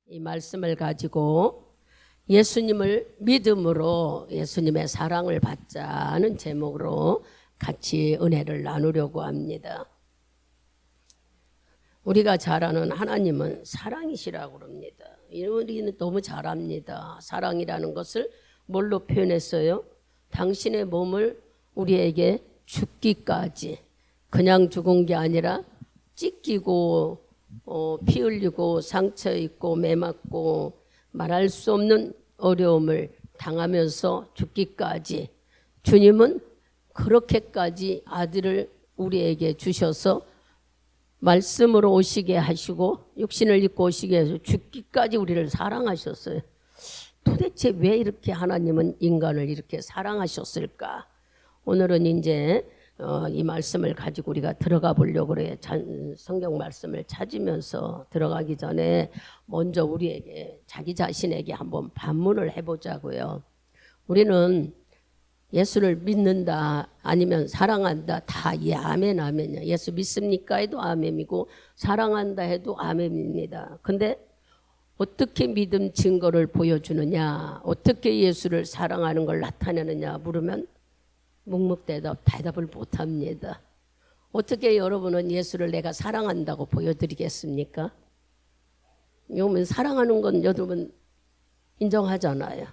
이 말씀을 가지고 예수님을 믿음으로 예수님의 사랑을 받자는 제목으로 같이 은혜를 나누려고 합니다. 우리가 잘 아는 하나님은 사랑이시라고 그럽니다. 우리는 너무 잘 압니다. 사랑이라는 것을 뭘로 표현했어요? 당신의 몸을 우리에게 죽기까지, 그냥 죽은 게 아니라 찢기고 피 흘리고 상처 입고 매 맞고 말할 수 없는 어려움을 당하면서 죽기까지, 주님은 그렇게까지 아들을 우리에게 주셔서 말씀으로 오시게 하시고 육신을 입고 오시게 해서 죽기까지 우리를 사랑하셨어요. 도대체 왜 이렇게 하나님은 인간을 이렇게 사랑하셨을까? 오늘은 이제 이 말씀을 가지고 우리가 들어가 보려고 그래요. 성경 말씀을 찾으면서 들어가기 전에 먼저 우리에게 자기 자신에게 한번 반문을 해보자고요. 우리는 예수를 믿는다 아니면 사랑한다 다 이 아멘 아멘이야. 예수 믿습니까 해도 아멘이고 사랑한다 해도 아멘입니다. 근데 어떻게 믿음 증거를 보여주느냐, 어떻게 예수를 사랑하는 걸 나타내느냐 물으면 묵묵대답 대답을 못합니다. 어떻게 여러분은 예수를 내가 사랑한다고 보여드리겠습니까? 여러분 사랑하는 건 여러분 인정하잖아요.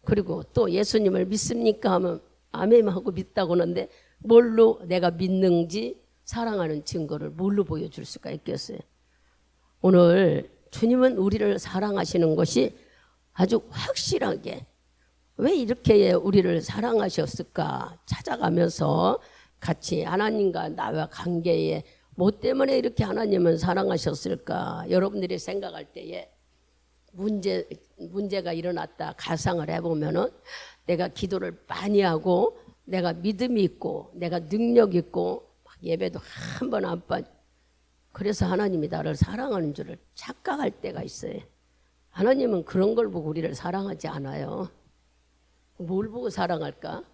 그리고 또 예수님을 믿습니까 하면 아멘하고 믿다고 하는데 뭘로 내가 믿는지 사랑하는 증거를 뭘로 보여줄 수가 있겠어요? 오늘 주님은 우리를 사랑하시는 것이 아주 확실하게 왜 이렇게 우리를 사랑하셨을까 찾아가면서 같이 하나님과 나와 관계에 뭐 때문에 이렇게 하나님은 사랑하셨을까 여러분들이 생각할 때에 문제가 일어났다 가상을 해보면은 내가 기도를 많이 하고 내가 믿음이 있고 내가 능력 있고 예배도 한 번 안 빠져 그래서 하나님이 나를 사랑하는 줄을 착각할 때가 있어요. 하나님은 그런 걸 보고 우리를 사랑하지 않아요. 뭘 보고 사랑할까?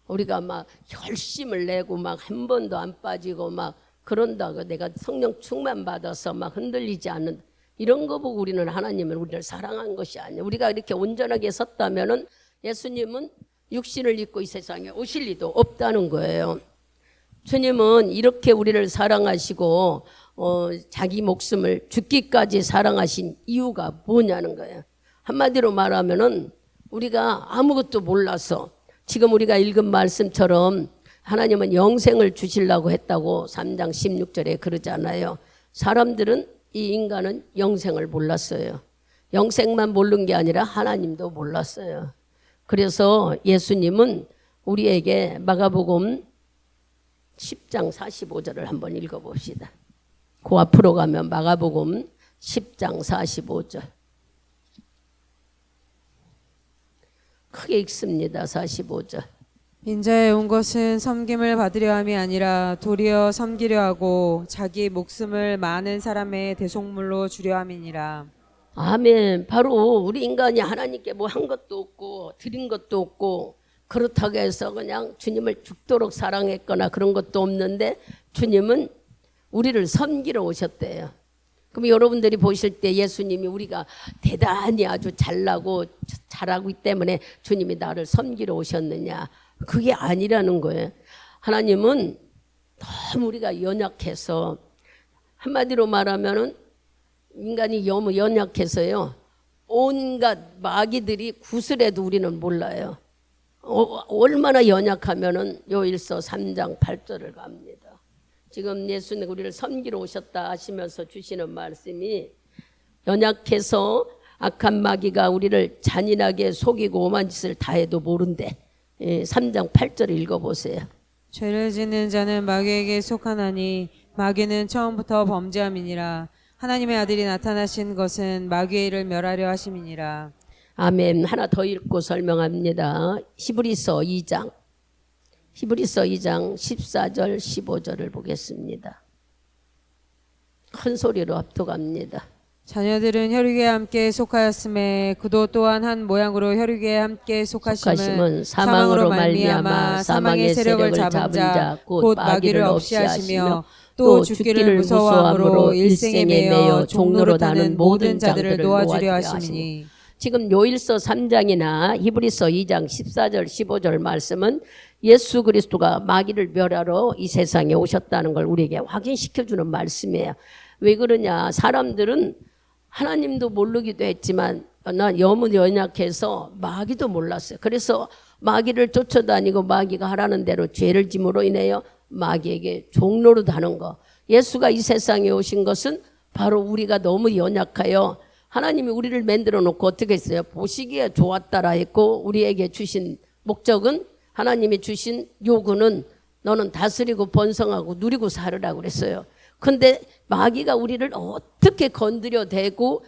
우리가 막 열심을 내고 막 한 번도 안 빠지고 막 그런다고 내가 성령 충만 받아서 막 흔들리지 않는 이런 거 보고 우리는 하나님은 우리를 사랑한 것이 아니에요. 우리가 이렇게 온전하게 섰다면은 예수님은 육신을 입고 이 세상에 오실 리도 없다는 거예요. 주님은 이렇게 우리를 사랑하시고 자기 목숨을 죽기까지 사랑하신 이유가 뭐냐는 거예요. 한마디로 말하면은 우리가 아무것도 몰라서 지금 우리가 읽은 말씀처럼 하나님은 영생을 주시려고 했다고 3장 16절에 그러잖아요. 사람들은 이 인간은 영생을 몰랐어요. 영생만 모르는 게 아니라 하나님도 몰랐어요. 그래서 예수님은 우리에게 마가복음 10장 45절을 한번 읽어봅시다. 그 앞으로 가면 마가복음 10장 45절. 크게 읽습니다. 45절. 인자에 온 것은 섬김을 받으려 함이 아니라 도리어 섬기려 하고 자기 목숨을 많은 사람의 대속물로 주려 함이니라. 아멘. 바로 우리 인간이 하나님께 뭐 한 것도 없고 드린 것도 없고 그렇다고 해서 그냥 주님을 죽도록 사랑했거나 그런 것도 없는데 주님은 우리를 섬기러 오셨대요. 그럼 여러분들이 보실 때 예수님이 우리가 대단히 아주 잘나고 잘하기 때문에 주님이 나를 섬기러 오셨느냐? 그게 아니라는 거예요. 하나님은 너무 우리가 연약해서 한마디로 말하면은 인간이 너무 연약해서요. 온갖 마귀들이 구슬해도 우리는 몰라요. 얼마나 연약하면은 요일서 3장 8절을 갑니다. 지금 예수님 우리를 섬기러 오셨다 하시면서 주시는 말씀이 연약해서 악한 마귀가 우리를 잔인하게 속이고 오만 짓을 다 해도 모른대. 3장 8절을 읽어보세요. 죄를 짓는 자는 마귀에게 속하나니 마귀는 처음부터 범죄함이니라. 하나님의 아들이 나타나신 것은 마귀의 일을 멸하려 하심이니라. 아멘. 하나 더 읽고 설명합니다. 히브리서 2장 14절 15절을 보겠습니다. 큰 소리로 합독합니다. 자녀들은 혈육에 함께 속하였음에 그도 또한 한 모양으로 혈육에 함께 속하심은 사망으로 말미암아 사망의 세력을 잡은 자 곧 마귀를 없이 하시며 또 죽기를 무서워함으로 일생에 매여 종로로 다는 모든 자들을 놓아주려 하시니. 지금 요일서 3장이나 히브리서 2장 14절 15절 말씀은 예수 그리스도가 마귀를 멸하러 이 세상에 오셨다는 걸 우리에게 확인시켜주는 말씀이에요. 왜 그러냐, 사람들은 하나님도 모르기도 했지만 나 너무 연약해서 마귀도 몰랐어요. 그래서 마귀를 쫓아다니고 마귀가 하라는 대로 죄를 짐으로 인하여 마귀에게 종로로 다는 거. 예수가 이 세상에 오신 것은 바로 우리가 너무 연약하여 하나님이 우리를 만들어 놓고 어떻게 했어요? 보시기에 좋았다라 했고, 우리에게 주신 목적은, 하나님이 주신 요구는 너는 다스리고 번성하고 누리고 살으라고 그랬어요. 근데 마귀가 우리를 어떻게 건드려 대고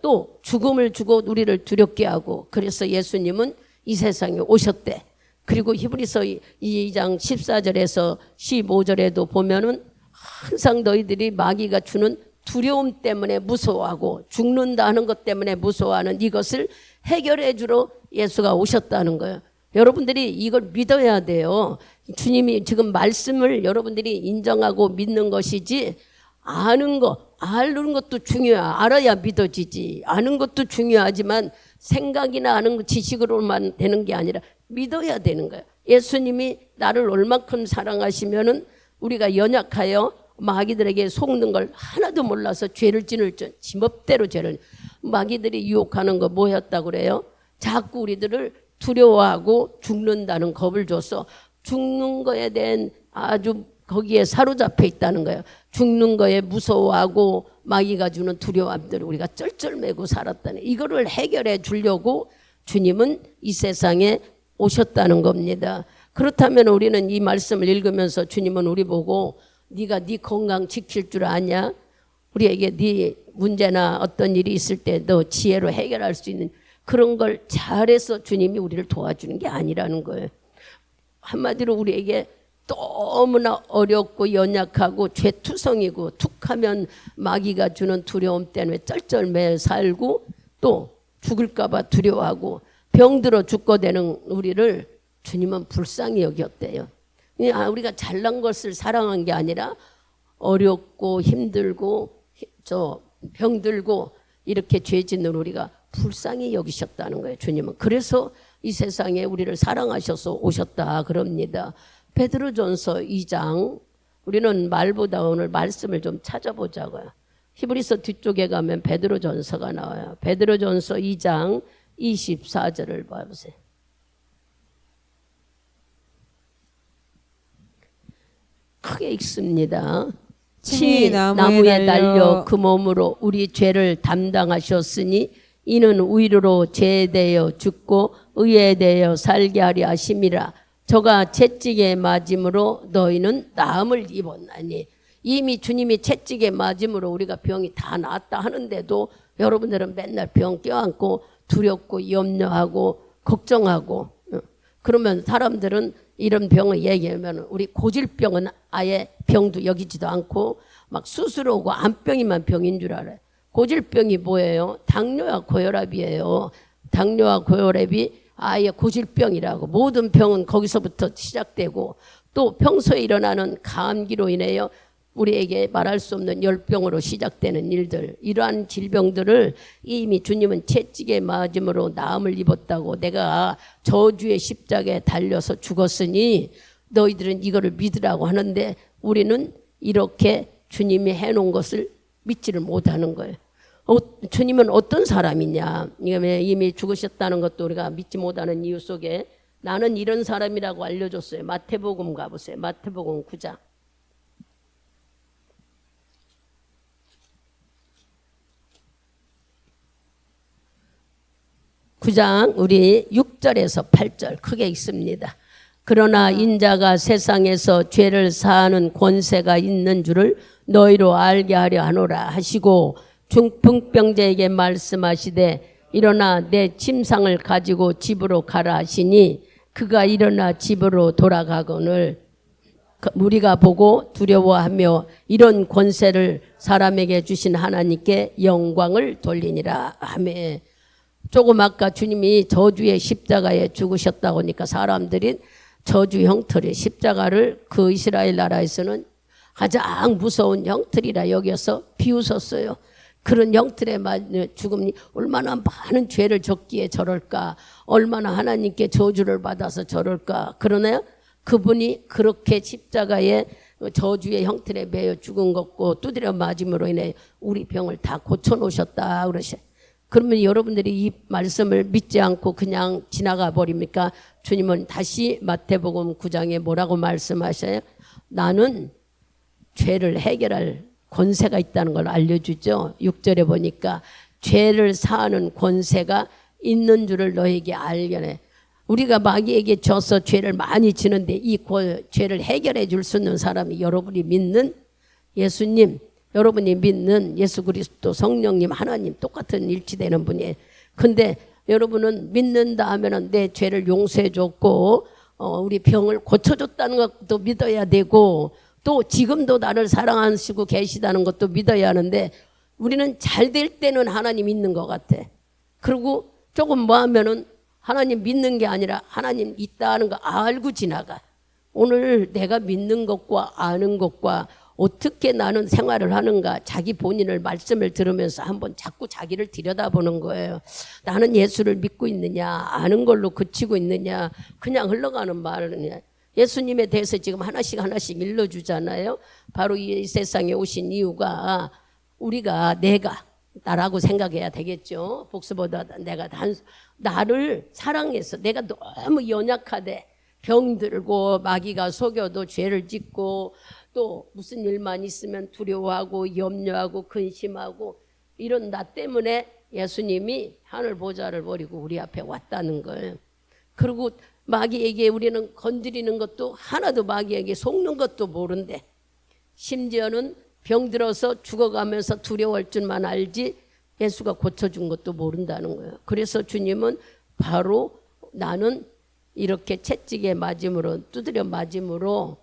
또 죽음을 주고 우리를 두렵게 하고, 그래서 예수님은 이 세상에 오셨대. 그리고 히브리서 2장 14절에서 15절에도 보면은 항상 너희들이 마귀가 주는 두려움 때문에 무서워하고 죽는다 하는 것 때문에 무서워하는 이것을 해결해 주러 예수가 오셨다는 거예요. 여러분들이 이걸 믿어야 돼요. 주님이 지금 말씀을 여러분들이 인정하고 믿는 것이지, 아는 것도 중요해. 알아야 믿어지지. 아는 것도 중요하지만 생각이나 아는 것, 지식으로만 되는 게 아니라 믿어야 되는 거예요. 예수님이 나를 얼만큼 사랑하시면은 우리가 연약하여 마귀들에게 속는 걸 하나도 몰라서 죄를 지을 줄 지멋대로 죄를, 마귀들이 유혹하는 거 뭐였다고 그래요? 자꾸 우리들을 두려워하고 죽는다는 겁을 줘서 죽는 거에 대한 아주 거기에 사로잡혀 있다는 거예요. 죽는 거에 무서워하고 마귀가 주는 두려움들을 우리가 쩔쩔매고 살았다는, 이거를 해결해 주려고 주님은 이 세상에 오셨다는 겁니다. 그렇다면 우리는 이 말씀을 읽으면서 주님은 우리 보고 네가 네 건강 지킬 줄 아냐? 우리에게 네 문제나 어떤 일이 있을 때 너 지혜로 해결할 수 있는 그런 걸 잘해서 주님이 우리를 도와주는 게 아니라는 거예요. 한마디로 우리에게 너무나 어렵고 연약하고 죄투성이고 툭하면 마귀가 주는 두려움 때문에 쩔쩔매 살고 또 죽을까 봐 두려워하고 병들어 죽고 되는 우리를 주님은 불쌍히 여겼대요. 우리가 잘난 것을 사랑한 게 아니라 어렵고 힘들고 병들고 이렇게 죄 짓는 우리가 불쌍히 여기셨다는 거예요. 주님은 그래서 이 세상에 우리를 사랑하셔서 오셨다 그럽니다. 베드로전서 2장, 우리는 말보다 오늘 말씀을 좀 찾아보자고요. 히브리서 뒤쪽에 가면 베드로전서가 나와요. 베드로전서 2장 24절을 봐보세요. 크게 읽습니다. 친히 나무에 달려 그 몸으로 우리 죄를 담당하셨으니 이는 위로로 죄에 대하여 죽고 의에 대하여 살게 하려 하심이라. 저가 채찍에 맞음으로 너희는 나음을 입었나니. 이미 주님이 채찍에 맞음으로 우리가 병이 다 나았다 하는데도 여러분들은 맨날 병 껴안고 두렵고 염려하고 걱정하고, 그러면 사람들은 이런 병을 얘기하면 우리 고질병은 아예 병도 여기지도 않고 막 수술하고 암병이만 병인 줄 알아요. 고질병이 뭐예요? 당뇨와 고혈압이에요. 당뇨와 고혈압이 아예 고질병이라고. 모든 병은 거기서부터 시작되고 또 평소에 일어나는 감기로 인하여 우리에게 말할 수 없는 열병으로 시작되는 일들, 이러한 질병들을 이미 주님은 채찍에 맞음으로 나음을 입었다고, 내가 저주의 십자가에 달려서 죽었으니 너희들은 이거를 믿으라고 하는데 우리는 이렇게 주님이 해놓은 것을 믿지를 못하는 거예요. 주님은 어떤 사람이냐, 이미 죽으셨다는 것도 우리가 믿지 못하는 이유 속에 나는 이런 사람이라고 알려줬어요. 마태복음 가보세요. 마태복음 9장. 9장 우리 6절에서 8절 크게 읽습니다. 그러나 인자가 세상에서 죄를 사하는 권세가 있는 줄을 너희로 알게 하려 하노라 하시고 중풍병자에게 말씀하시되 일어나 내 침상을 가지고 집으로 가라 하시니 그가 일어나 집으로 돌아가거늘 우리가 보고 두려워하며 이런 권세를 사람에게 주신 하나님께 영광을 돌리니라. 아멘. 조금 아까 주님이 저주의 십자가에 죽으셨다고 하니까 사람들이 저주 형틀의 십자가를 그 이스라엘 나라에서는 가장 무서운 형틀이라 여겨서 비웃었어요. 그런 형틀에 맞는 죽음이 얼마나 많은 죄를 졌기에 저럴까, 얼마나 하나님께 저주를 받아서 저럴까. 그러나 그분이 그렇게 십자가에 저주의 형틀에 매여 죽은 것고 두드려 맞음으로 인해 우리 병을 다 고쳐놓으셨다 그러셔. 그러면 여러분들이 이 말씀을 믿지 않고 그냥 지나가 버립니까? 주님은 다시 마태복음 9장에 뭐라고 말씀하셔요? 나는 죄를 해결할 권세가 있다는 걸 알려주죠. 6절에 보니까 죄를 사하는 권세가 있는 줄을 너에게 알게네. 우리가 마귀에게 져서 죄를 많이 지는데 이 죄를 해결해 줄 수 있는 사람이 여러분이 믿는 예수님, 여러분이 믿는 예수 그리스도, 성령님, 하나님 똑같은 일치되는 분이에요. 근데 여러분은 믿는다 하면은 내 죄를 용서해 줬고 우리 병을 고쳐줬다는 것도 믿어야 되고 또 지금도 나를 사랑하시고 계시다는 것도 믿어야 하는데 우리는 잘 될 때는 하나님 있는 것 같아. 그리고 조금 뭐 하면은 하나님 믿는 게 아니라 하나님 있다는 거 알고 지나가. 오늘 내가 믿는 것과 아는 것과 어떻게 나는 생활을 하는가, 자기 본인을 말씀을 들으면서 한번 자꾸 자기를 들여다보는 거예요. 나는 예수를 믿고 있느냐, 아는 걸로 그치고 있느냐, 그냥 흘러가는 말이냐. 예수님에 대해서 지금 하나씩 일러주잖아요. 바로 이 세상에 오신 이유가 우리가 내가 나라고 생각해야 되겠죠. 복수보다 내가 나를 사랑해서 내가 너무 연약하대. 병들고 마귀가 속여도 죄를 짓고 또 무슨 일만 있으면 두려워하고 염려하고 근심하고 이런 나 때문에 예수님이 하늘 보좌를 버리고 우리 앞에 왔다는 거예요. 그리고 마귀에게 우리는 건드리는 것도 하나도 마귀에게 속는 것도 모른대. 심지어는 병들어서 죽어가면서 두려워할 줄만 알지 예수가 고쳐준 것도 모른다는 거예요. 그래서 주님은 바로 나는 이렇게 채찍에 맞음으로 두드려 맞음으로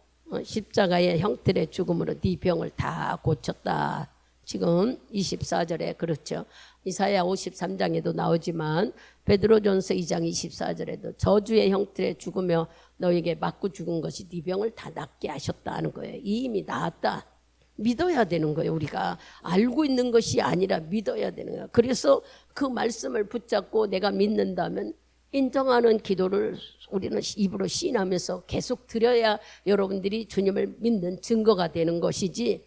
십자가의 형틀의 죽음으로 네 병을 다 고쳤다. 지금 24절에 그렇죠. 이사야 53장에도 나오지만 베드로전서 2장 24절에도 저주의 형틀에 죽으며 너에게 맞고 죽은 것이 네 병을 다 낫게 하셨다는 거예요. 이미 나았다. 믿어야 되는 거예요. 우리가 알고 있는 것이 아니라 믿어야 되는 거예요. 그래서 그 말씀을 붙잡고 내가 믿는다면 인정하는 기도를 우리는 입으로 시인하면서 계속 드려야 여러분들이 주님을 믿는 증거가 되는 것이지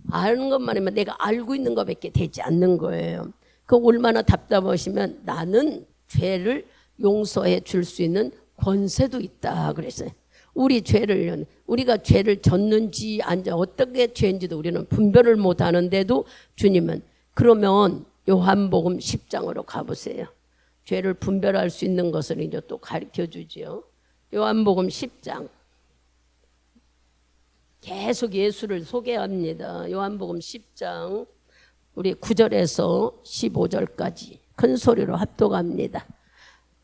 아는 것만 하면 내가 알고 있는 것밖에 되지 않는 거예요. 그 얼마나 답답하시면 나는 죄를 용서해 줄 수 있는 권세도 있다 그랬어요. 우리가 죄를 졌는지 어떻게 죄인지도 우리는 분별을 못하는데도 주님은 그러면 요한복음 10장으로 가보세요. 죄를 분별할 수 있는 것을 이제 또 가르쳐 주지요. 요한복음 10장 계속 예수를 소개합니다. 요한복음 10장 우리 9절에서 15절까지 큰 소리로 합독합니다.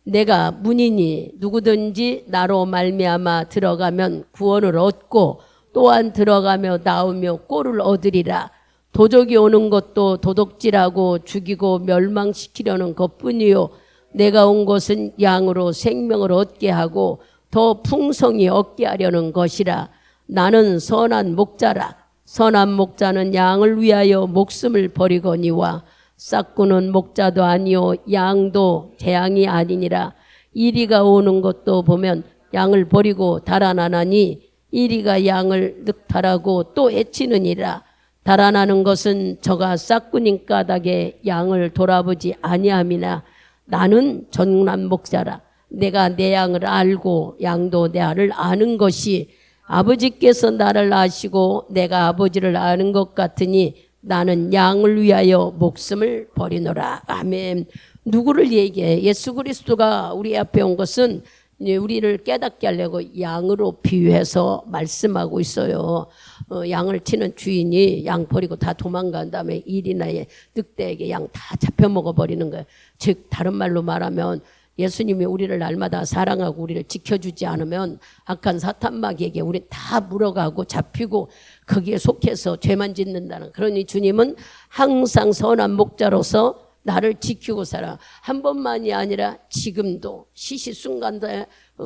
내가 문이니 누구든지 나로 말미암아 들어가면 구원을 얻고 또한 들어가며 나오며 꼴을 얻으리라. 도적이 오는 것도 도둑질하고 죽이고 멸망시키려는 것뿐이요 내가 온 것은 양으로 생명을 얻게 하고 더 풍성히 얻게 하려는 것이라. 나는 선한 목자라. 선한 목자는 양을 위하여 목숨을 버리거니와 싹구는 목자도 아니요 양도 재앙이 아니니라. 이리가 오는 것도 보면 양을 버리고 달아나나니 이리가 양을 늑탈하고 또 해치느니라. 달아나는 것은 저가 싹구님 까닭에 양을 돌아보지 아니함이나 나는 전남 목자라. 내가 내 양을 알고 양도 내 알을 아는 것이 아버지께서 나를 아시고 내가 아버지를 아는 것 같으니 나는 양을 위하여 목숨을 버리노라. 아멘. 누구를 얘기해? 예수 그리스도가 우리 앞에 온 것은 우리를 깨닫게 하려고 양으로 비유해서 말씀하고 있어요. 양을 치는 주인이 양 버리고 다 도망간 다음에 일이나의 늑대에게 양 다 잡혀 먹어버리는 거예요. 즉 다른 말로 말하면 예수님이 우리를 날마다 사랑하고 우리를 지켜주지 않으면 악한 사탄마귀에게 우리 다 물어가고 잡히고 거기에 속해서 죄만 짓는다는. 그러니 주님은 항상 선한 목자로서 나를 지키고 살아. 한 번만이 아니라 지금도 시시순간도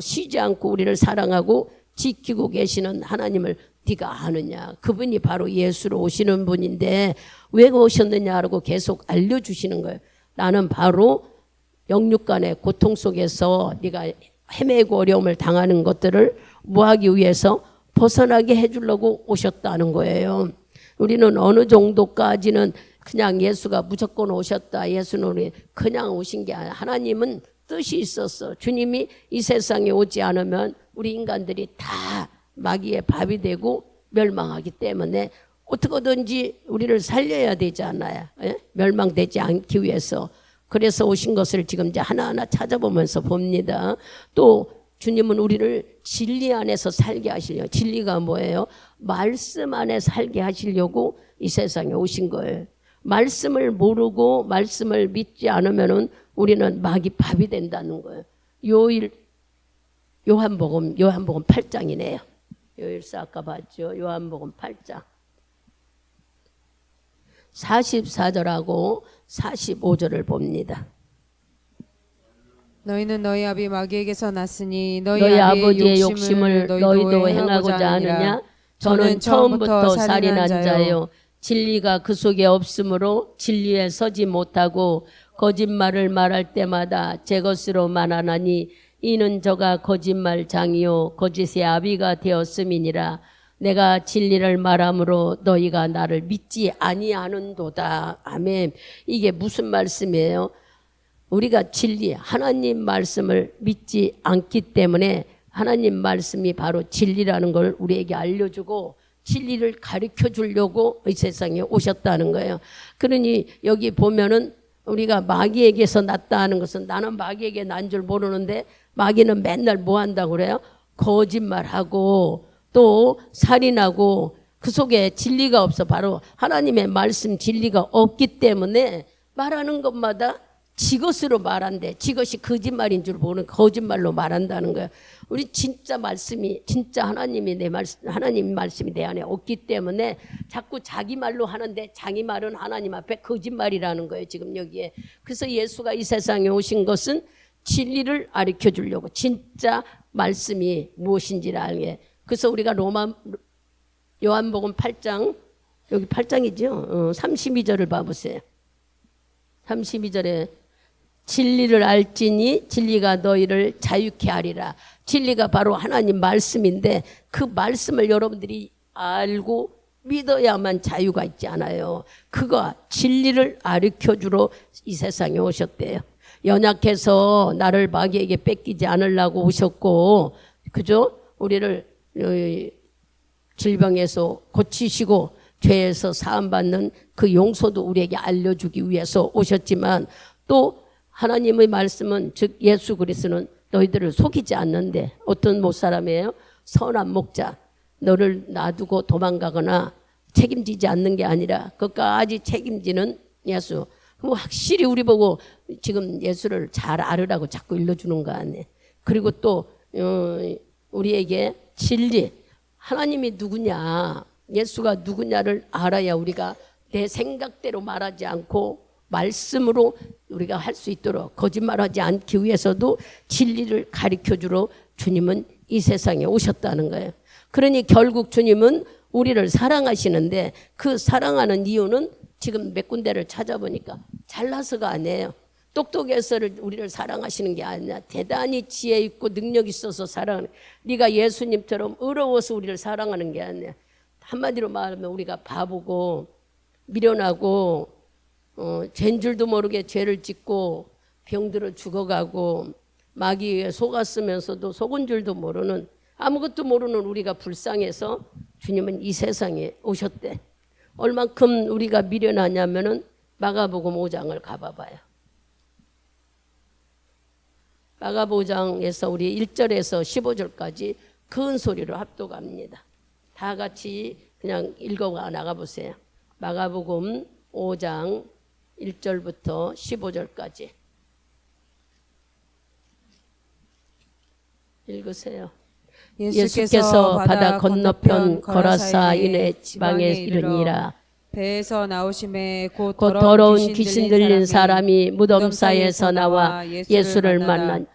쉬지 않고 우리를 사랑하고 지키고 계시는 하나님을 네가 아느냐? 그분이 바로 예수로 오시는 분인데 왜 오셨느냐라고 계속 알려주시는 거예요. 나는 바로 영육간의 고통 속에서 네가 헤매고 어려움을 당하는 것들을 뭐하기 위해서 벗어나게 해주려고 오셨다는 거예요. 우리는 어느 정도까지는 그냥 예수가 무조건 오셨다. 예수는 우리 그냥 오신 게 아니라 하나님은 뜻이 있었어. 주님이 이 세상에 오지 않으면 우리 인간들이 다 마귀의 밥이 되고 멸망하기 때문에 어떻게든지 우리를 살려야 되지 않아요. 예? 멸망되지 않기 위해서. 그래서 오신 것을 지금 이제 하나하나 찾아보면서 봅니다. 또 주님은 우리를 진리 안에서 살게 하시려고. 진리가 뭐예요? 말씀 안에 살게 하시려고 이 세상에 오신 거예요. 말씀을 모르고 말씀을 믿지 않으면은 우리는 마귀 밥이 된다는 거예요. 요한복음 8장이네요. 요일사 아까 봤죠. 요한복음 8장 44절하고 45절을 봅니다. 너희는 너희 아비 마귀에게서 났으니 너희 아버지의 욕심을 너희도 행하고자 하느냐? 저는 처음부터 살인한 자요. 진리가 그 속에 없으므로 진리에 서지 못하고 거짓말을 말할 때마다 제 것으로 말하나니 이는 저가 거짓말장이요 거짓의 아비가 되었음이니라. 내가 진리를 말함으로 너희가 나를 믿지 아니하는도다. 아멘. 이게 무슨 말씀이에요? 우리가 진리, 하나님 말씀을 믿지 않기 때문에 하나님 말씀이 바로 진리라는 걸 우리에게 알려주고 진리를 가르쳐 주려고 이 세상에 오셨다는 거예요. 그러니 여기 보면은 우리가 마귀에게서 났다 하는 것은 나는 마귀에게 난 줄 모르는데 마귀는 맨날 뭐 한다고 그래요? 거짓말하고 또 살인하고 그 속에 진리가 없어. 바로 하나님의 말씀 진리가 없기 때문에 말하는 것마다 지 것으로 말한대. 지 것이 거짓말인 줄 모르는 거짓말로 말한다는 거야. 우리 진짜 말씀이 진짜 하나님이 내 말씀 하나님 말씀이 내 안에 없기 때문에 자꾸 자기 말로 하는데 자기 말은 하나님 앞에 거짓말이라는 거예요. 지금 여기에. 그래서 예수가 이 세상에 오신 것은 진리를 가르쳐 주려고 진짜 말씀이 무엇인지를 알게. 그래서 우리가 요한복음 8장 여기 8장이죠. 32절을 봐보세요. 32절에 진리를 알지니 진리가 너희를 자유케 하리라. 진리가 바로 하나님 말씀인데 그 말씀을 여러분들이 알고 믿어야만 자유가 있지 않아요. 그가 진리를 가르쳐주러 이 세상에 오셨대요. 연약해서 나를 마귀에게 뺏기지 않으려고 오셨고, 그죠? 우리를 질병에서 고치시고 죄에서 사함받는 그 용서도 우리에게 알려주기 위해서 오셨지만 또 하나님의 말씀은 즉 예수 그리스도는 너희들을 속이지 않는데 어떤 못사람이에요? 선한 목자. 너를 놔두고 도망가거나 책임지지 않는 게 아니라 끝까지 책임지는 예수. 그럼 확실히 우리 보고 지금 예수를 잘 알으라고 자꾸 일러주는 거 아니에요. 그리고 또 우리에게 진리. 하나님이 누구냐, 예수가 누구냐를 알아야 우리가 내 생각대로 말하지 않고 말씀으로 우리가 할 수 있도록 거짓말하지 않기 위해서도 진리를 가르쳐주러 주님은 이 세상에 오셨다는 거예요. 그러니 결국 주님은 우리를 사랑하시는데 그 사랑하는 이유는 지금 몇 군데를 찾아보니까 잘나서가 아니에요. 똑똑해서 우리를 사랑하시는 게 아니라 대단히 지혜 있고 능력 있어서 사랑하는. 네가 예수님처럼 의로워서 우리를 사랑하는 게 아니야. 한마디로 말하면 우리가 바보고 미련하고 죄인 줄도 모르게 죄를 짓고 병들어 죽어가고 마귀에 속았으면서도 속은 줄도 모르는 아무것도 모르는 우리가 불쌍해서 주님은 이 세상에 오셨대. 얼만큼 우리가 미련하냐면은 마가복음 5장을 가봐봐요. 마가복음 5장에서 우리 1절에서 15절까지 큰 소리로 합독합니다. 다 같이 그냥 읽어가 나가보세요. 마가복음 5장 1절부터 15절까지 읽으세요. 예수께서 바다 건너편 거라사 이내 지방에 이르니라. 배에서 나오심에 곧 더러운 귀신 들린 사람이 무덤 사이에서 나와 예수를 만난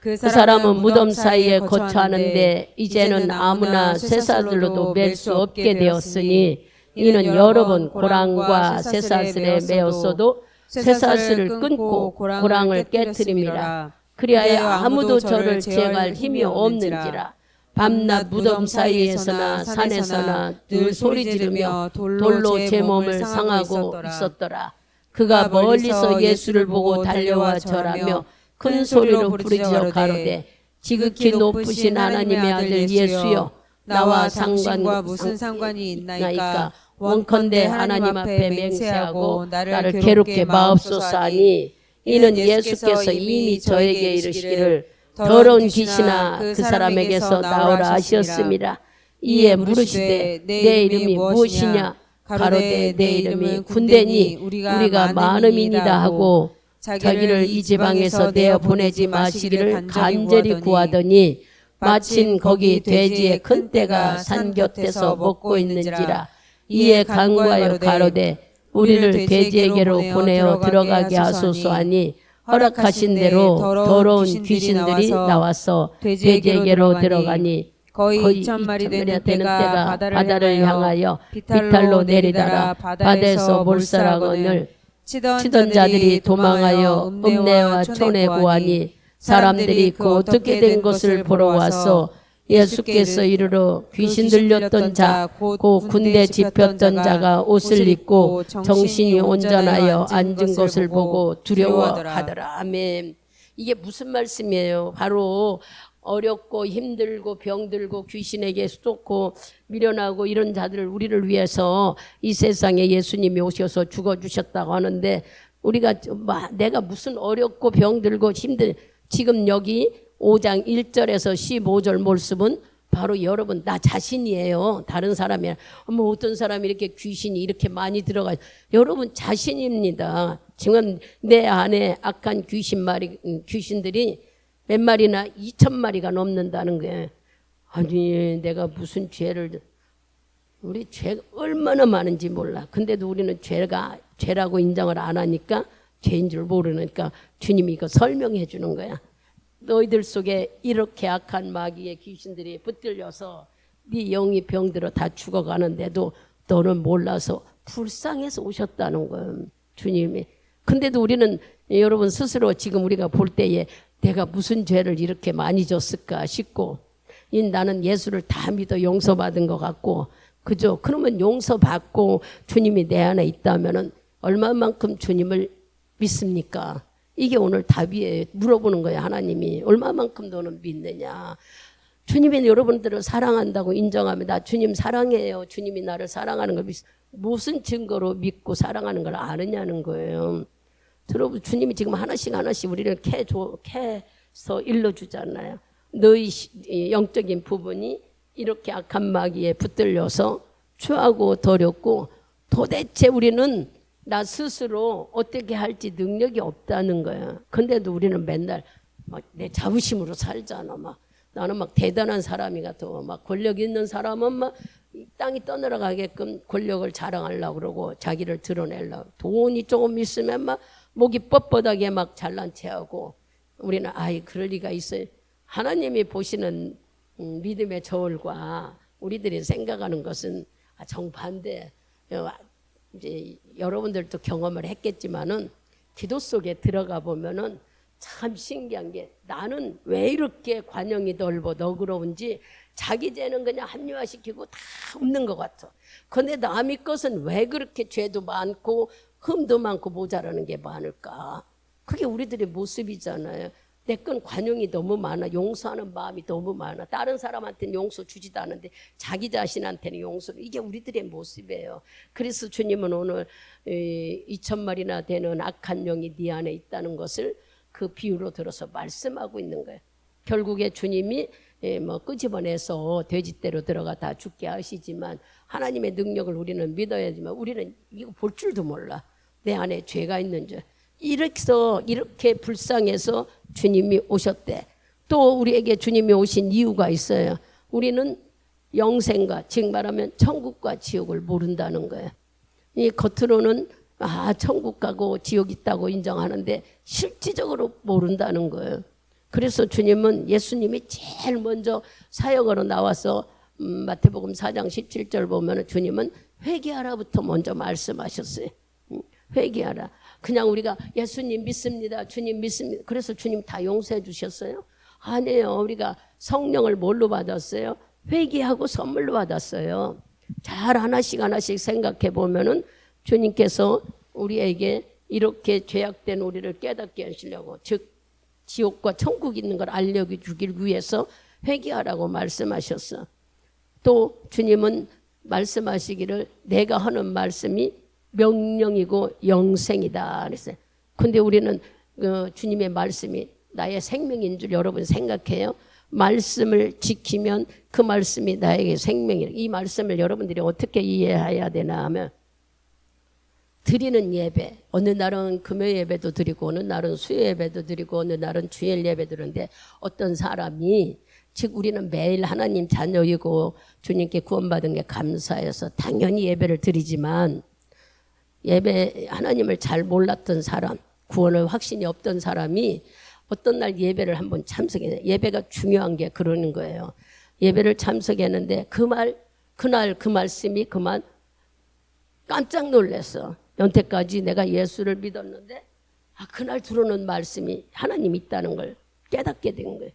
그 사람은 무덤 사이에 거처하는데 이제는 아무나 쇠사슬로도 맬 수 없게 되었으니 이는 여러 번 고랑과 쇠사슬에 매었어도 쇠사슬을 끊고 고랑을 깨트림이라. 그리하여 아무도 저를 제어할 힘이 없는지라. 밤낮 무덤 사이에서나 산에서나 늘 소리 지르며 돌로 제 몸을 상하고 있었더라. 그가 멀리서 예수를 보고 달려와 절하며 큰 소리로 부르짖어 가로되 지극히 높으신 하나님의 아들 예수여 나와 상관과 무슨 상관이 있나이까. 원컨대 하나님 앞에 맹세하고 나를 괴롭게 마옵소서 하니 이는 예수께서 이미 저에게 이르시기를 더러운 귀신아 그 사람에게서 나오라 하셨습니다. 이에 물으시되 내 이름이 무엇이냐. 가로되 내 이름이 군대니 우리가 많음이니이다 하고 자기를 이 지방에서 내어 보내지 마시기를 간절히 구하더니 마침 거기 돼지의 큰 떼가 산 곁에서 먹고 있는지라. 이에 간구하여 가로되 우리를 돼지에게로 보내어 들어가게 하소서 하니 허락하신 대로 더러운 귀신들이 나와서 돼지에게로 들어가니 거의 2,000마리 되는 때가 바다를 향하여 비탈로 내리다가 바다에서 몰살하거늘 치던 자들이 도망하여 읍내와 촌에 고하니 사람들이 그 어떻게 된 것을 보러 와서 예수께서 이르러 귀신 들렸던 자 고 군대 집혔던 자가 옷을 입고 정신이 온전하여 앉은 것을 보고 두려워하더라. 아멘. 이게 무슨 말씀이에요? 바로 어렵고 힘들고 병들고 귀신에게 쏟고 미련하고 이런 자들을 우리를 위해서 이 세상에 예수님이 오셔서 죽어주셨다고 하는데 우리가 내가 무슨 어렵고 병들고 지금 여기 5장 1절에서 15절 말씀은 바로 여러분 나 자신이에요. 다른 사람이 어떤 사람이 이렇게 귀신이 이렇게 많이 들어가 여러분 자신입니다. 지금 내 안에 악한 귀신들이 몇 마리나 2,000마리가 넘는다는 거예요. 아니 내가 무슨 죄를 우리 죄가 얼마나 많은지 몰라. 근데도 우리는 죄라고 인정을 안 하니까 죄인 줄 모르니까 주님이 이거 설명해 주는 거야. 너희들 속에 이렇게 악한 마귀의 귀신들이 붙들려서 네 영이 병들어 다 죽어가는데도 너는 몰라서 불쌍해서 오셨다는 거예요. 주님이. 근데도 우리는 여러분 스스로 지금 우리가 볼 때에 내가 무슨 죄를 이렇게 많이 졌을까 싶고 나는 예수를 다 믿어 용서받은 것 같고 그죠? 그러면 용서받고 주님이 내 안에 있다면은 얼마만큼 주님을 믿습니까? 이게 오늘 답이에요. 물어보는 거예요. 하나님이 얼마만큼 너는 믿느냐. 주님이 여러분들을 사랑한다고 인정하면 나 주님 사랑해요. 주님이 나를 사랑하는 걸 무슨 증거로 믿고 사랑하는 걸 아느냐는 거예요. 여러분 주님이 지금 하나씩 우리를 캐서 일러주잖아요. 너희 영적인 부분이 이렇게 악한 마귀에 붙들려서 추하고 더럽고 도대체 우리는 나 스스로 어떻게 할지 능력이 없다는 거야. 근데도 우리는 맨날 막 내 자부심으로 살잖아. 나는 대단한 사람이 같아. 권력 있는 사람은 땅이 떠내려가게끔 권력을 자랑하려고 그러고 자기를 드러내려고. 돈이 조금 있으면 목이 뻣뻣하게 잘난 체하고 우리는 그럴 리가 있어요. 하나님이 보시는 믿음의 저울과 우리들이 생각하는 것은 정반대. 이제 여러분들도 경험을 했겠지만은 기도 속에 들어가 보면은 참 신기한 게 나는 왜 이렇게 관용이 넓어 너그러운지 자기 죄는 그냥 합리화시키고 다 없는 것 같아. 그런데 남의 것은 왜 그렇게 죄도 많고 흠도 많고 모자라는 게 많을까? 그게 우리들의 모습이잖아요. 내 건 관용이 너무 많아. 용서하는 마음이 너무 많아. 다른 사람한테는 용서 주지도 않는데 자기 자신한테는 용서를. 이게 우리들의 모습이에요. 그래서 주님은 오늘 2,000마리나 되는 악한 영이 네 안에 있다는 것을 그 비유로 들어서 말씀하고 있는 거예요. 결국에 주님이 끄집어내서 돼지떼로 들어가 다 죽게 하시지만 하나님의 능력을 우리는 믿어야지만 우리는 이거 볼 줄도 몰라. 내 안에 죄가 있는 줄. 이렇게 불쌍해서 주님이 오셨대. 또 우리에게 주님이 오신 이유가 있어요. 우리는 영생과 즉 말하면 천국과 지옥을 모른다는 거예요. 이 겉으로는 천국 가고 지옥 있다고 인정하는데 실질적으로 모른다는 거예요. 그래서 주님은 예수님이 제일 먼저 사역으로 나와서 마태복음 4장 17절 보면 주님은 회개하라부터 먼저 말씀하셨어요. 회개하라. 그냥 우리가 예수님 믿습니다. 주님 믿습니다. 그래서 주님 다 용서해 주셨어요? 아니에요. 우리가 성령을 뭘로 받았어요? 회개하고 선물로 받았어요. 잘 하나씩 하나씩 생각해 보면은 주님께서 우리에게 이렇게 죄악된 우리를 깨닫게 하시려고, 즉 지옥과 천국이 있는 걸 알려주길 위해서 회개하라고 말씀하셨어. 또 주님은 말씀하시기를 내가 하는 말씀이 명령이고 영생이다 그랬어요. 근데 우리는 주님의 말씀이 나의 생명인 줄 여러분 생각해요? 말씀을 지키면 그 말씀이 나에게 생명이라. 이 말씀을 여러분들이 어떻게 이해해야 되나 하면, 드리는 예배, 어느 날은 금요 예배도 드리고 어느 날은 수요 예배도 드리고 어느 날은 주일 예배 드리는데, 어떤 사람이, 즉 우리는 매일 하나님 자녀이고 주님께 구원받은 게 감사해서 당연히 예배를 드리지만, 예배 하나님을 잘 몰랐던 사람, 구원을 확신이 없던 사람이 어떤 날 예배를 한번 참석해. 예배가 중요한 게 그러는 거예요. 예배를 참석했는데 그날 그 말씀이 그만 깜짝 놀랐어. 연태까지 내가 예수를 믿었는데 그날 들어오는 말씀이 하나님 있다는 걸 깨닫게 된 거예요.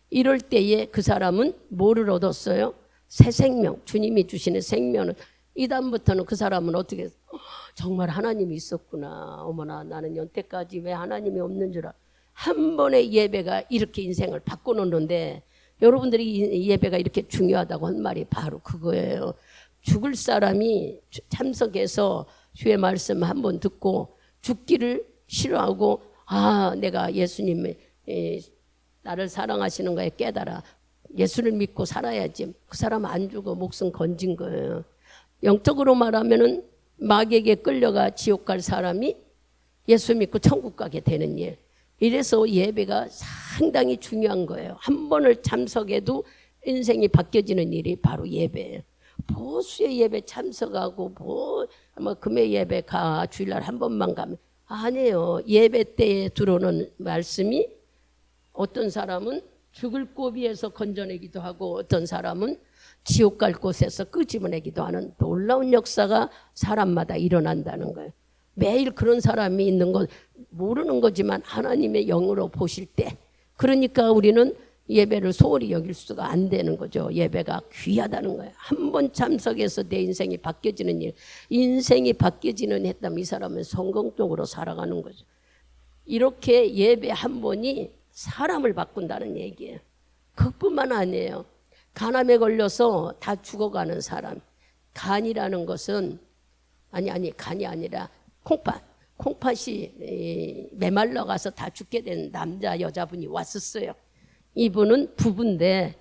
이럴 때에 그 사람은 뭐를 얻었어요? 새 생명, 주님이 주시는 생명은. 이 다음부터는 그 사람은 어떻게 정말 하나님이 있었구나. 어머나 나는 연태까지 왜 하나님이 없는 줄 알아. 한 번의 예배가 이렇게 인생을 바꿔놓는데, 여러분들이 이 예배가 이렇게 중요하다고 한 말이 바로 그거예요. 죽을 사람이 참석해서 주의 말씀 한 번 듣고 죽기를 싫어하고, 내가 예수님의 나를 사랑하시는 거에 깨달아 예수를 믿고 살아야지. 그 사람 안 죽어 목숨 건진 거예요. 영적으로 말하면은 마귀에게 끌려가 지옥 갈 사람이 예수 믿고 천국 가게 되는 일. 이래서 예배가 상당히 중요한 거예요. 한 번을 참석해도 인생이 바뀌어지는 일이 바로 예배예요. 보수의 예배 참석하고 금요 예배 가, 주일날 한 번만 가면 아니에요. 예배 때에 들어오는 말씀이 어떤 사람은 죽을 고비에서 건져내기도 하고 어떤 사람은 지옥 갈 곳에서 끄집어내기도 하는 놀라운 역사가 사람마다 일어난다는 거예요. 매일 그런 사람이 있는 건 모르는 거지만 하나님의 영으로 보실 때, 그러니까 우리는 예배를 소홀히 여길 수가 안 되는 거죠. 예배가 귀하다는 거예요. 한 번 참석해서 내 인생이 바뀌어지는 일, 인생이 바뀌어지는 했다면 이 사람은 성공적으로 살아가는 거죠. 이렇게 예배 한 번이 사람을 바꾼다는 얘기예요. 그뿐만 아니에요. 간암에 걸려서 다 죽어가는 사람. 간이라는 것은 간이 아니라 콩팥이 메말라 가서 다 죽게 된 남자 여자분이 왔었어요. 이분은 부부인데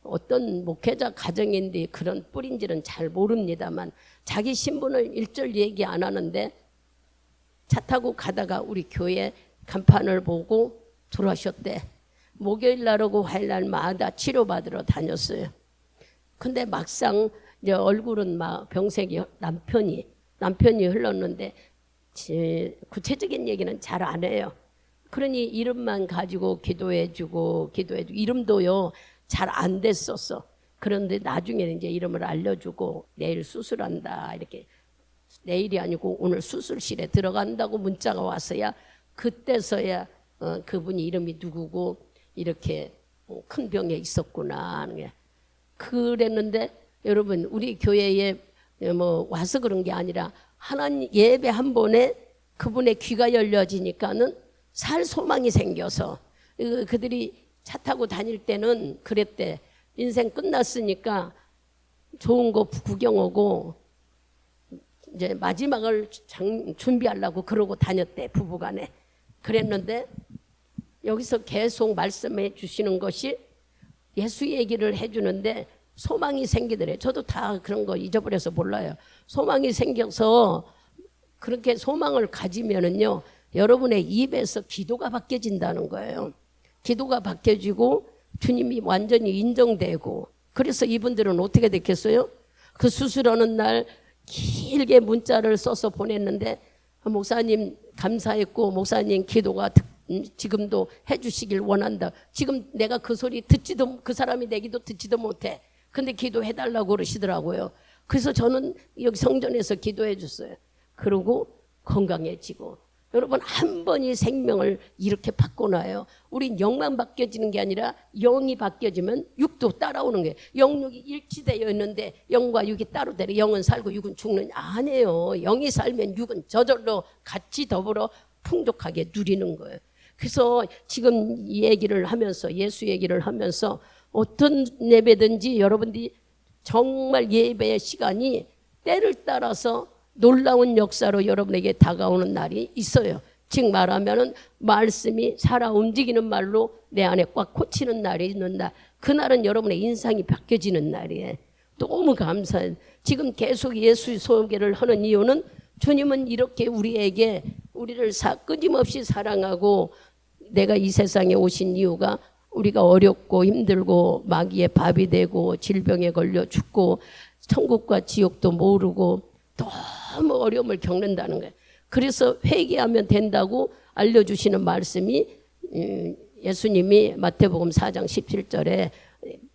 어떤 목회자 가정인데 그런 뿌린지는 잘 모릅니다만 자기 신분을 일절 얘기 안 하는데 차 타고 가다가 우리 교회 간판을 보고 들어오셨대. 목요일 날하고 화요일 날마다 치료받으러 다녔어요. 근데 막상 이제 얼굴은 막 병색이 남편이 흘렀는데 구체적인 얘기는 잘 안 해요. 그러니 이름만 가지고 기도해주고 이름도요 잘 안 됐었어. 그런데 나중에는 이제 이름을 알려주고 내일 수술한다 이렇게, 내일이 아니고 오늘 수술실에 들어간다고 문자가 왔어야 그때서야 그분이 이름이 누구고 이렇게 큰 병에 있었구나 하는 게. 그랬는데 여러분 우리 교회에 와서 그런 게 아니라 하나님 예배 한 번에 그분의 귀가 열려지니까는 살 소망이 생겨서, 그들이 차 타고 다닐 때는 그랬대. 인생 끝났으니까 좋은 거 구경 오고 이제 마지막을 준비하려고 그러고 다녔대, 부부간에. 그랬는데 여기서 계속 말씀해 주시는 것이 예수 얘기를 해주는데 소망이 생기더래. 저도 다 그런 거 잊어버려서 몰라요. 소망이 생겨서 그렇게 소망을 가지면은요 여러분의 입에서 기도가 바뀌어진다는 거예요. 기도가 바뀌어지고 주님이 완전히 인정되고. 그래서 이분들은 어떻게 됐겠어요? 그 수술하는 날 길게 문자를 써서 보냈는데 목사님 감사했고 목사님 기도가 지금도 해주시길 원한다. 지금 내가 그 소리 듣지도, 그 사람이 내 기도 듣지도 못해. 근데 기도해달라고 그러시더라고요. 그래서 저는 여기 성전에서 기도해 줬어요. 그러고 건강해지고. 여러분, 한 번이 생명을 이렇게 바꿔놔요. 우린 영만 바뀌어지는 게 아니라 영이 바뀌어지면 육도 따라오는 거예요. 영육이 일치되어 있는데 영과 육이 따로 되려 영은 살고 육은 죽는, 아니에요. 영이 살면 육은 저절로 같이 더불어 풍족하게 누리는 거예요. 그래서 지금 이 얘기를 하면서, 예수 얘기를 하면서 어떤 예배든지 여러분들이 정말 예배의 시간이 때를 따라서 놀라운 역사로 여러분에게 다가오는 날이 있어요. 즉 말하면은 말씀이 살아 움직이는 말로 내 안에 꽉 꽂히는 날이 있는 날. 그날은 여러분의 인상이 바뀌어지는 날이에요. 너무 감사해요. 지금 계속 예수 소개를 하는 이유는 주님은 이렇게 우리에게 우리를 끊임없이 사랑하고, 내가 이 세상에 오신 이유가 우리가 어렵고 힘들고 마귀의 밥이 되고 질병에 걸려 죽고 천국과 지옥도 모르고 너무 어려움을 겪는다는 거예요. 그래서 회개하면 된다고 알려주시는 말씀이, 예수님이 마태복음 4장 17절에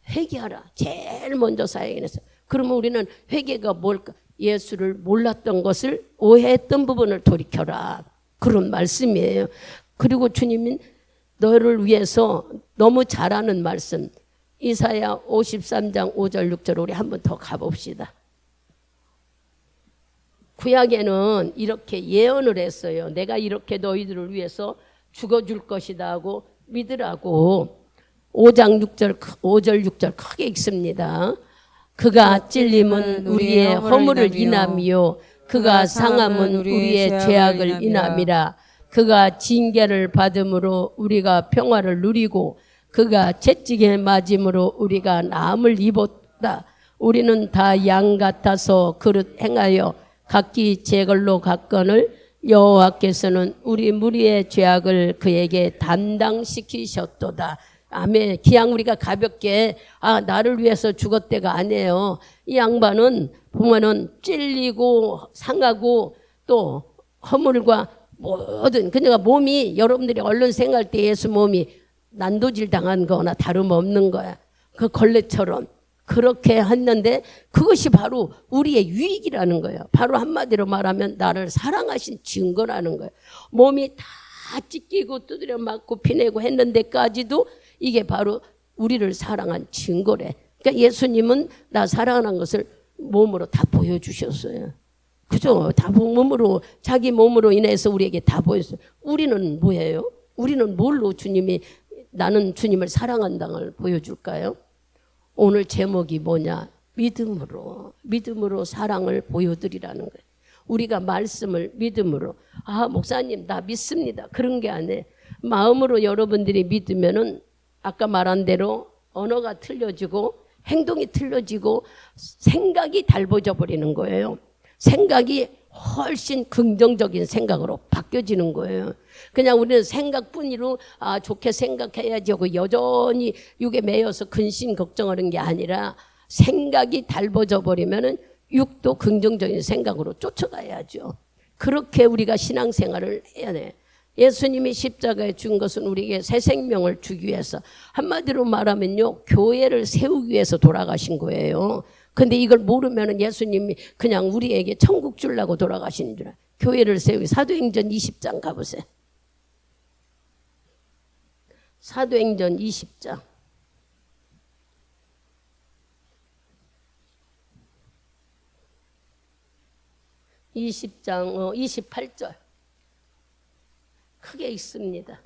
회개하라. 제일 먼저 사역했어요. 그러면 우리는 회개가 뭘까? 예수를 몰랐던 것을, 오해했던 부분을 돌이켜라. 그런 말씀이에요. 그리고 주님은 너를 위해서 너무 잘하는 말씀, 이사야 53장 5절 6절 우리 한 번 더 가봅시다. 구약에는 이렇게 예언을 했어요. 내가 이렇게 너희들을 위해서 죽어줄 것이다 하고 믿으라고. 5장 5절 6절 크게 읽습니다. 그가 찔림은 우리의 허물을 인함이요 그가 상함은 우리의 죄악을 인함이라. 그가 징계를 받음으로 우리가 평화를 누리고 그가 채찍에 맞음으로 우리가 나음을 입었다. 우리는 다 양 같아서 그릇 행하여 각기 제 걸로 갔거늘 여호와께서는 우리 무리의 죄악을 그에게 담당시키셨도다. 아멘. 그냥 우리가 가볍게 나를 위해서 죽었대가 아니에요. 이 양반은 보면은 찔리고 상하고 또 허물과 모든, 그러니까 몸이, 여러분들이 얼른 생각할 때 예수 몸이 난도질 당한 거나 다름없는 거야. 그 걸레처럼 그렇게 했는데 그것이 바로 우리의 유익이라는 거예요. 바로 한마디로 말하면 나를 사랑하신 증거라는 거예요. 몸이 다 찢기고 두드려 맞고 피내고 했는데까지도 이게 바로 우리를 사랑한 증거래. 그러니까 예수님은 나 사랑하는 것을 몸으로 다 보여주셨어요. 그죠? 다 몸으로, 자기 몸으로 인해서 우리에게 다 보였어요. 우리는 뭐예요? 우리는 뭘로 주님이, 나는 주님을 사랑한다는 걸 보여줄까요? 오늘 제목이 뭐냐? 믿음으로 사랑을 보여드리라는 거예요. 우리가 말씀을 믿음으로, 목사님 나 믿습니다, 그런 게 아니에요. 마음으로 여러분들이 믿으면은 아까 말한 대로 언어가 틀려지고 행동이 틀려지고 생각이 달라져 버리는 거예요. 생각이 훨씬 긍정적인 생각으로 바뀌어지는 거예요. 그냥 우리는 생각뿐이로 좋게 생각해야지 하고 여전히 육에 매여서 근심 걱정하는 게 아니라 생각이 달라져 버리면은 육도 긍정적인 생각으로 쫓아가야죠. 그렇게 우리가 신앙생활을 해야 돼. 예수님이 십자가에 준 것은 우리에게 새 생명을 주기 위해서, 한마디로 말하면요, 교회를 세우기 위해서 돌아가신 거예요. 근데 이걸 모르면 예수님이 그냥 우리에게 천국 주려고 돌아가신 줄 알아요. 교회를 세우기. 사도행전 20장 가보세요. 사도행전 20장. 20장 28절. 크게 읽습니다.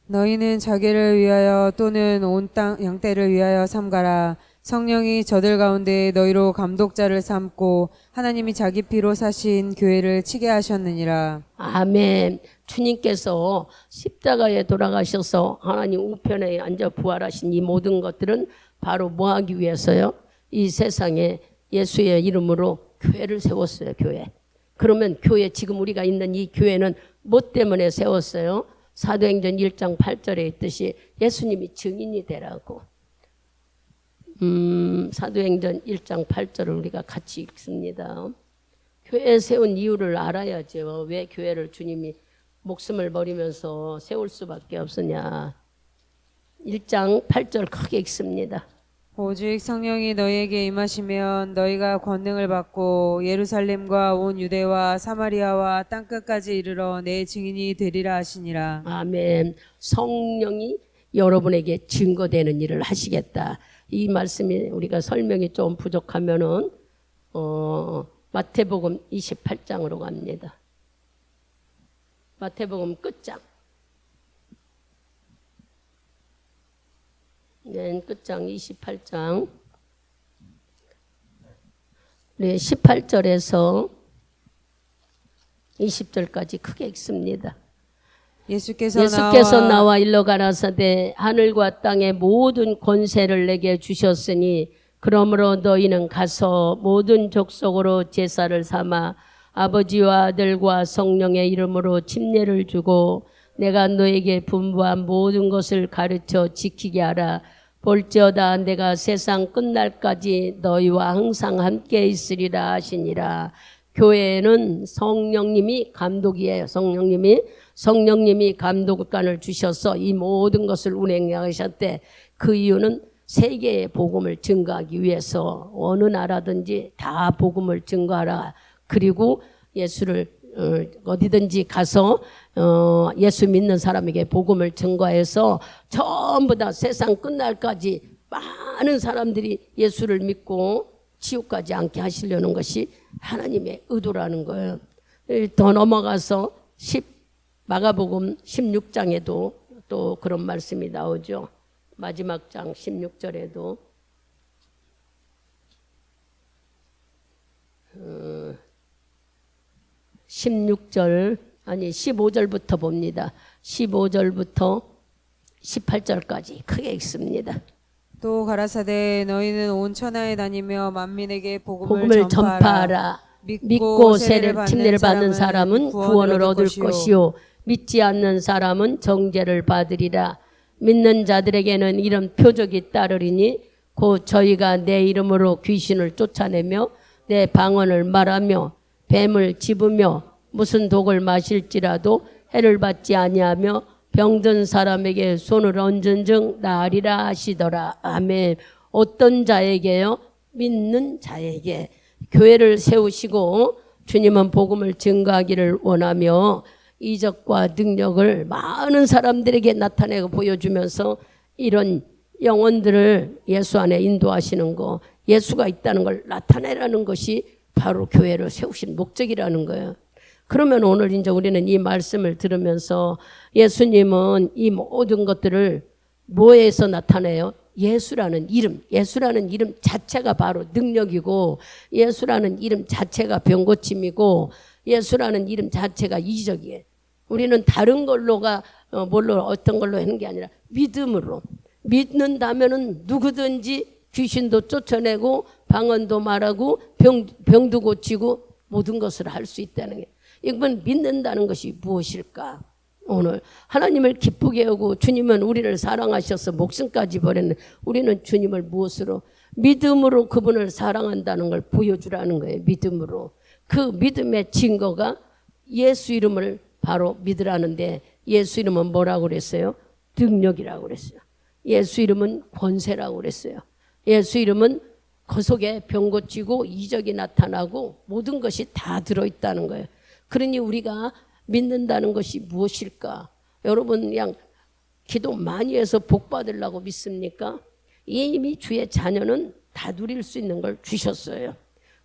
너희는 자기를 위하여 또는 온 땅 양떼를 위하여 삼가라. 성령이 저들 가운데 너희로 감독자를 삼고 하나님이 자기 피로 사신 교회를 치게 하셨느니라. 아멘. 주님께서 십자가에 돌아가셔서 하나님 우편에 앉아 부활하신 이 모든 것들은 바로 뭐 하기 위해서요? 이 세상에 예수의 이름으로 교회를 세웠어요. 교회. 그러면 교회, 지금 우리가 있는 이 교회는 뭐 때문에 세웠어요? 사도행전 1장 8절에 있듯이 예수님이 증인이 되라고. 사도행전 1장 8절을 우리가 같이 읽습니다. 교회 세운 이유를 알아야죠. 왜 교회를 주님이 목숨을 버리면서 세울 수밖에 없으냐. 1장 8절 크게 읽습니다. 오직 성령이 너희에게 임하시면 너희가 권능을 받고 예루살렘과 온 유대와 사마리아와 땅끝까지 이르러 내 증인이 되리라 하시니라. 아멘. 성령이 여러분에게 증거되는 일을 하시겠다. 이 말씀이 우리가 설명이 좀 부족하면은 마태복음 28장으로 갑니다. 마태복음 끝장. 맨 끝장 28장. 네, 18절에서 20절까지 크게 읽습니다. 예수께서 나와 일러 가라사대 하늘과 땅의 모든 권세를 내게 주셨으니 그러므로 너희는 가서 모든 족속으로 제사를 삼아 아버지와 아들과 성령의 이름으로 침례를 주고 내가 너에게 분부한 모든 것을 가르쳐 지키게 하라. 볼지어다 내가 세상 끝날까지 너희와 항상 함께 있으리라 하시니라. 교회에는 성령님이 감독이에요. 성령님이 감독관을 주셔서 이 모든 것을 운행하셨대. 그 이유는 세계의 복음을 증거하기 위해서 어느 나라든지 다 복음을 증거하라. 그리고 예수를 어디든지 가서 예수 믿는 사람에게 복음을 증거해서 전부 다 세상 끝날까지 많은 사람들이 예수를 믿고 지옥 가지 않게 하시려는 것이 하나님의 의도라는 거예요. 더 넘어가서 마가복음 16장에도 또 그런 말씀이 나오죠. 마지막 장 16절에도 15절부터 봅니다. 15절부터 18절까지 크게 읽습니다. 또 가라사대 너희는 온 천하에 다니며 만민에게 복음을 전파하라. 믿고 침례를 받는 사람은 구원을 얻을 것이요 믿지 않는 사람은 정죄를 받으리라. 믿는 자들에게는 이런 표적이 따르리니 곧 저희가 내 이름으로 귀신을 쫓아내며 내 방언을 말하며 뱀을 집으며 무슨 독을 마실지라도 해를 받지 아니하며 병든 사람에게 손을 얹은즉 나으리라 하시더라. 아멘. 어떤 자에게요? 믿는 자에게. 교회를 세우시고 주님은 복음을 증거하기를 원하며 이적과 능력을 많은 사람들에게 나타내고 보여주면서 이런 영혼들을 예수 안에 인도하시는 거, 예수가 있다는 걸 나타내라는 것이 바로 교회를 세우신 목적이라는 거예요. 그러면 오늘 이제 우리는 이 말씀을 들으면서 예수님은 이 모든 것들을 뭐에서 나타내요? 예수라는 이름 자체가 바로 능력이고, 예수라는 이름 자체가 병고침이고, 예수라는 이름 자체가 이적이에요. 우리는 다른 걸로가 어떤 걸로 하는 게 아니라 믿음으로 믿는다면은 누구든지 귀신도 쫓아내고 방언도 말하고 병도 고치고 모든 것을 할 수 있다는 게, 이건 믿는다는 것이 무엇일까? 오늘 하나님을 기쁘게 하고 주님은 우리를 사랑하셔서 목숨까지 버렸는데 우리는 주님을 무엇으로? 믿음으로 그분을 사랑한다는 걸 보여주라는 거예요. 믿음으로. 그 믿음의 증거가 예수 이름을 바로 믿으라는데, 예수 이름은 뭐라고 그랬어요? 능력이라고 그랬어요. 예수 이름은 권세라고 그랬어요. 예수 이름은 그 속에 병 고치고 이적이 나타나고 모든 것이 다 들어있다는 거예요. 그러니 우리가 믿는다는 것이 무엇일까? 여러분 그냥 기도 많이 해서 복 받으려고 믿습니까? 이미 주의 자녀는 다 누릴 수 있는 걸 주셨어요.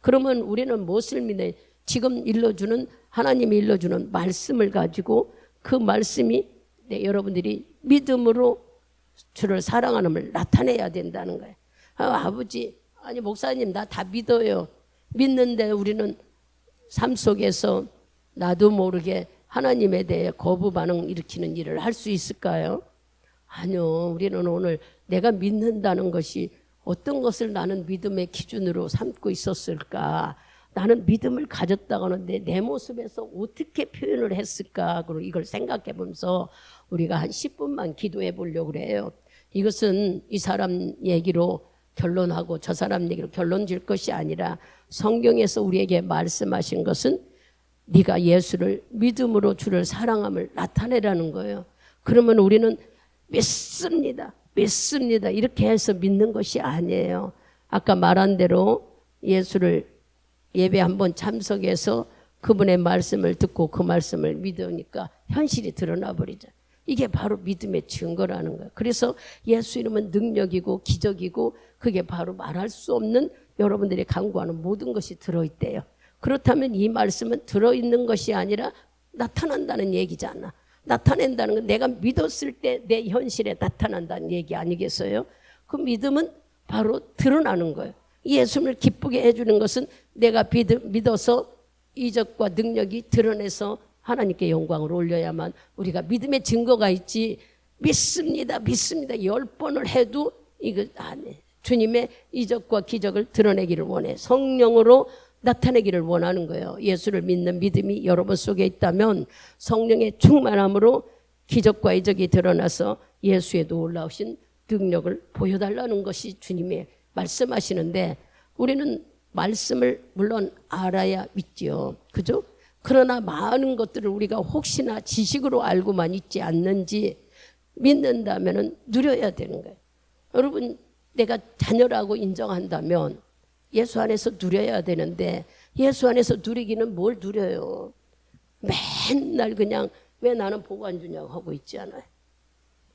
그러면 우리는 무엇을 믿어요? 지금 일러주는, 하나님이 일러주는 말씀을 가지고 그 말씀이 여러분들이 믿음으로 주를 사랑하는 걸 나타내야 된다는 거예요. 아버지, 아니 목사님 나 다 믿어요. 믿는데 우리는 삶 속에서 나도 모르게 하나님에 대해 거부 반응 일으키는 일을 할 수 있을까요? 아니요. 우리는 오늘 내가 믿는다는 것이 어떤 것을 나는 믿음의 기준으로 삼고 있었을까? 나는 믿음을 가졌다고 하는데 내 모습에서 어떻게 표현을 했을까? 그리고 이걸 생각해 보면서 우리가 한 10분만 기도해 보려고 그래요. 이것은 이 사람 얘기로 결론하고 저 사람 얘기로 결론 질 것이 아니라 성경에서 우리에게 말씀하신 것은 네가 예수를 믿음으로 주를 사랑함을 나타내라는 거예요. 그러면 우리는 믿습니다. 믿습니다. 이렇게 해서 믿는 것이 아니에요. 아까 말한 대로 예수를 예배 한번 참석해서 그분의 말씀을 듣고 그 말씀을 믿으니까 현실이 드러나 버리죠. 이게 바로 믿음의 증거라는 거예요. 그래서 예수 이름은 능력이고 기적이고 그게 바로 말할 수 없는 여러분들이 간구하는 모든 것이 들어있대요. 그렇다면 이 말씀은 들어있는 것이 아니라 나타난다는 얘기잖아. 나타낸다는 건 내가 믿었을 때 내 현실에 나타난다는 얘기 아니겠어요? 그 믿음은 바로 드러나는 거예요. 예수를 기쁘게 해주는 것은 내가 믿어서 이적과 능력이 드러내서 하나님께 영광을 올려야만 우리가 믿음의 증거가 있지. 믿습니다. 믿습니다. 10번을 해도 이거 안 해. 주님의 이적과 기적을 드러내기를 원해. 성령으로 나타내기를 원하는 거예요. 예수를 믿는 믿음이 여러분 속에 있다면 성령의 충만함으로 기적과 이적이 드러나서 예수의 놀라우신 능력을 보여달라는 것이 주님의 말씀하시는데 우리는 말씀을 물론 알아야 믿죠. 그죠? 그러나 많은 것들을 우리가 혹시나 지식으로 알고만 있지 않는지 믿는다면 누려야 되는 거예요. 여러분 내가 자녀라고 인정한다면 예수 안에서 누려야 되는데 예수 안에서 누리기는 뭘 누려요? 맨날 그냥 왜 나는 복 안 주냐고 하고 있지 않아요?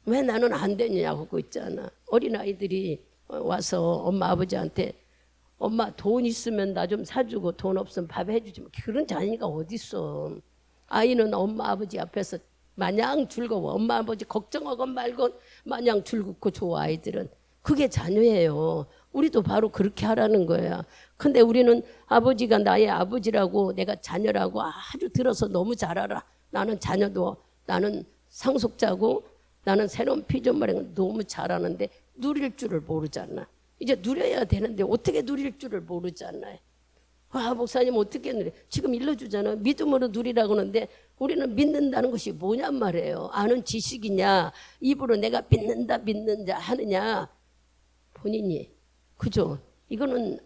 왜 나는 안 되냐고 하고 있잖아. 어린아이들이 와서 엄마 아버지한테 엄마 돈 있으면 나 좀 사주고 돈 없으면 밥 해주지. 그런 자녀가 어디 있어. 아이는 엄마 아버지 앞에서 마냥 즐거워. 엄마 아버지 걱정하건 말건 마냥 즐겁고 좋아. 아이들은 그게 자녀예요. 우리도 바로 그렇게 하라는 거야. 근데 우리는 아버지가 나의 아버지라고 내가 자녀라고 아주 들어서 너무 잘 알아. 나는 자녀도 나는 상속자고 나는 새로운 피조물인 너무 잘 아는데 누릴 줄을 모르잖아. 이제 누려야 되는데 어떻게 누릴 줄을 모르잖아요. 아, 목사님 어떻게 누려? 지금 일러주잖아. 믿음으로 누리라고 하는데 우리는 믿는다는 것이 뭐냔 말이에요. 아는 지식이냐, 입으로 내가 믿는다 하느냐, 본인이. 그죠? 이거는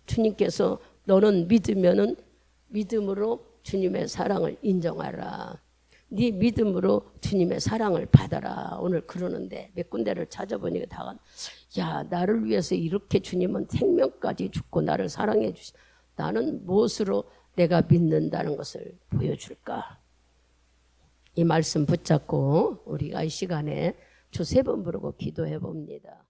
주님께서 너는 믿으면은 믿음으로 주님의 사랑을 인정하라. 네 믿음으로 주님의 사랑을 받아라. 오늘 그러는데 몇 군데를 찾아보니까 다가 야, 나를 위해서 이렇게 주님은 생명까지 주고 나를 사랑해 주시. 나는 무엇으로 내가 믿는다는 것을 보여줄까? 이 말씀 붙잡고 우리가 이 시간에 주 3번 부르고 기도해 봅니다.